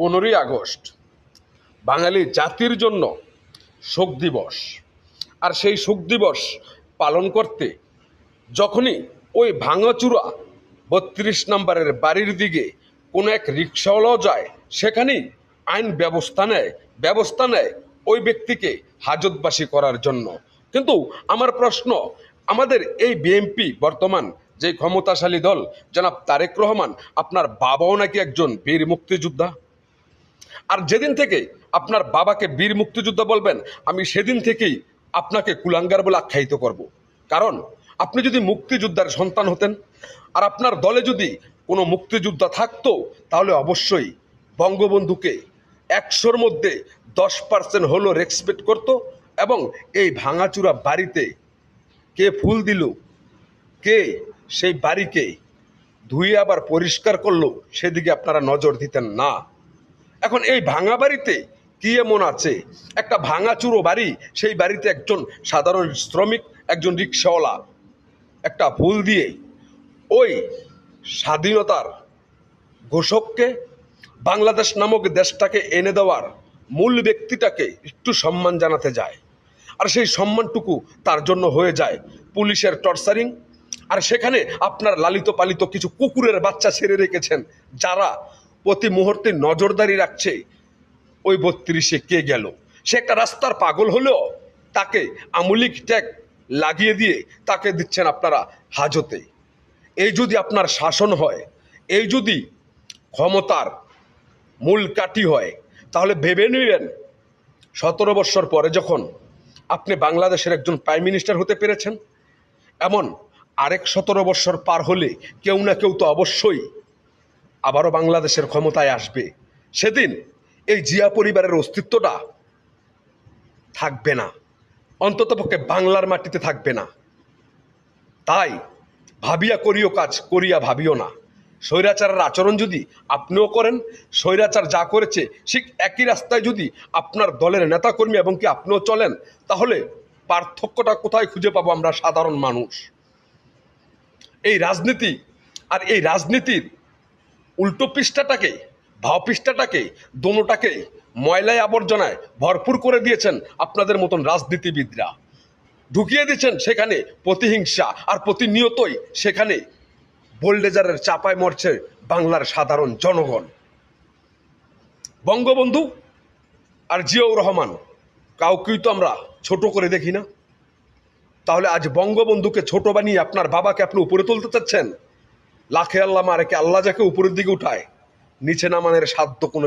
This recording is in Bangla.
15ই আগস্ট বাঙালি জাতির জন্য শোক দিবস। আর সেই শোক দিবস পালন করতে যখনই ওই ভাঙাচুরা 32 নম্বরের বাড়ির দিকে কোনো এক রিক্সাওয়ালাও যায়, সেখানেই আইন ব্যবস্থা নেয় ওই ব্যক্তিকে হাজতবাসী করার জন্য। কিন্তু আমার প্রশ্ন, আমাদের এই বিএনপি বর্তমান যে ক্ষমতাশালী দল, জনাব তারেক রহমান, আপনার বাবাও নাকি একজন বীর মুক্তিযোদ্ধা। আর যেদিন থেকে আপনার বাবাকে বীর মুক্তিযোদ্ধা বলবেন, আমি সেদিন থেকেই আপনাকে কুলাঙ্গার বলে আখ্যায়িত করব। কারণ আপনি যদি মুক্তিযোদ্ধার সন্তান হতেন, আর আপনার দলে যদি কোনো মুক্তিযোদ্ধা থাকতো, তাহলে অবশ্যই বঙ্গবন্ধুকে 100-র মধ্যে 10% হলো রেসপেক্ট করতো। এবং এই ভাঙাচুরা বাড়িতে কে ফুল দিল, কে সেই বাড়িকে ধুয়ে আবার পরিষ্কার করলো, সেদিকে আপনারা নজর দিতেন না। এখন এই ভাঙা বাড়িতে কি এমন আছে, একটা ভাঙাচুরো বাড়ি, সেই বাড়িতে একজন সাধারণ শ্রমিক, একজন রিক্সাওয়ালা একটা ফুল দিয়ে ওই স্বাধীনতার ঘোষককে, বাংলাদেশ নামক দেশটাকে এনে দেওয়ার মূল ব্যক্তিটাকে একটু সম্মান জানাতে যায়। আর সেই সম্মানটুকু তার জন্য হয়ে যায় পুলিশের টর্চারিং। আর সেখানে আপনার লালিত পালিত কিছু কুকুরের বাচ্চা ছেড়ে রেখেছেন, যারা প্রতি মুহূর্তে নজরদারি রাখছে ওই 32-এ কে গেল। সে একটা রাস্তার পাগল হলেও তাকে আমূলিক ট্যাগ লাগিয়ে দিয়ে তাকে দিচ্ছেন আপনারা হাজতে। এই যদি আপনার শাসন হয়, এই যদি ক্ষমতার মূল কাঠি হয়, তাহলে ভেবে নিবেন 17 বছর পরে যখন আপনি বাংলাদেশের একজন প্রাইম মিনিস্টার হতে পেরেছেন, এমন আরেক 17 বছর পার হলে কেউ না কেউ তো অবশ্যই আবারও বাংলাদেশের ক্ষমতায় আসবে। সেদিন এই জিয়া পরিবারের অস্তিত্বটা থাকবে না, অন্ততপক্ষে বাংলার মাটিতে থাকবে না। তাই ভাবিয়া করিও কাজ, করিয়া ভাবিও না। স্বৈরাচারের আচরণ যদি আপনিও করেন, স্বৈরাচার যা করেছে ঠিক একই রাস্তায় যদি আপনার দলের নেতাকর্মী এবং কি আপনিও চলেন, তাহলে পার্থক্যটা কোথায় খুঁজে পাবো আমরা সাধারণ মানুষ? এই রাজনীতি আর এই রাজনীতির উল্টো পৃষ্ঠাটাকে, ভাও পৃষ্ঠাটাকে, দোনোটাকে ময়লায় আবর্জনায় ভরপুর করে দিয়েছেন আপনাদের মতন রাজনীতিবিদরা। ঢুকিয়ে দিচ্ছেন সেখানে প্রতিহিংসা, আর প্রতিনিয়তই সেখানে বোল্ডেজারের চাপায় মরছে বাংলার সাধারণ জনগণ। বঙ্গবন্ধু আর জিয়াউর রহমান কাউকেই তো আমরা ছোট করে দেখি না। তাহলে আজ বঙ্গবন্ধুকে ছোট বানিয়ে আপনার বাবাকে আপনি উপরে তুলতে চাচ্ছেন। লাখে আল্লাহ মারেকে আল্লাহ যাকে উপরের দিকে উঠায়, নিচে নামানের সাধ্য কোনো